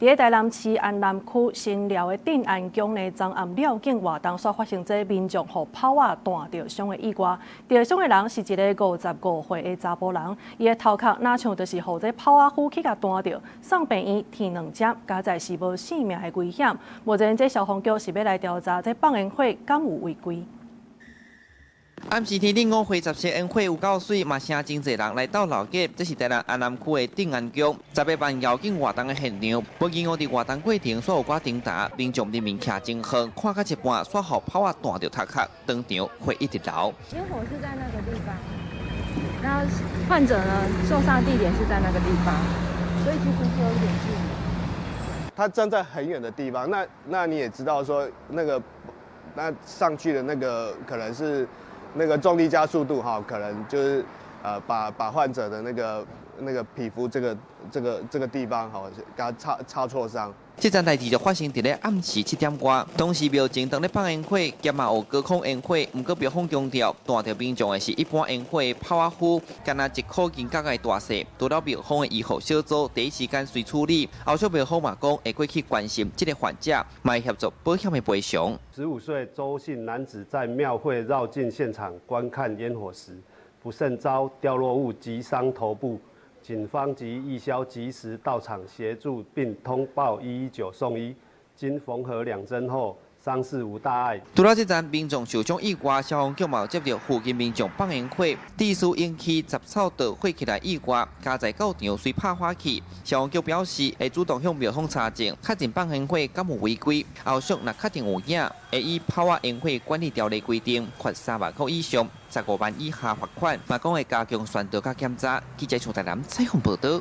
伫台南市安南区新寮的定安宫呢，昨暗了境活动所发生这民众互炮仔弹着伤的意外。着伤的人是一个55岁的查甫人，伊的头壳哪像就是互这炮仔夫去甲弹着，送病院添2针，加在是无性命的危险。目前这消防局是要来调查这放烟火敢有违规。 暗时天顶午会14烟火有够水，嘛声真侪人来到老街。这是台南安南区的定安宫，10月办邀请活动的现场。不经我伫活动过程，所有挂顶打，民众人面徛真远，看到一半，煞互炮仔弹着头壳，当场会一直流。烟火是在那个地方，然后患者呢受伤地点是在那个地方，所以其实是有一点距离。他站在很远的地方，那你也知道说那上去的那个可能是。 那个重力加速度哈，可能就是把患者的那个皮肤这个地方哈，给他擦挫伤。这件代志就发生伫咧暗时7点多，当时庙前当咧放烟火，兼嘛有高空烟火，不过庙方强调，弹着民众的是一般烟火的炮仔夫，干那一口金角的大小，到了庙方的医护小组第一时间随处理。后续庙方嘛讲会过去关心这个患者，嘛会协助保险的赔偿。15岁周姓男子在庙会绕境现场观看烟火时，不慎遭掉落物击伤头部。 警方及义消及时到场协助，并通报119送医，经缝合2针后，伤势无大碍。除了这站民众受伤意外，消防局嘛有接到附近民众放烟火，地势引起杂草倒火起来意外，加在到场随拍火气。消防局表示会主动向庙方查证，确定放烟火敢有违规。后续若确定有影，会以炮仔烟火管理条例规定，罚3万块以上。 15万以下罚款，嘛讲会加强宣导甲检查。记者从台南采访报道。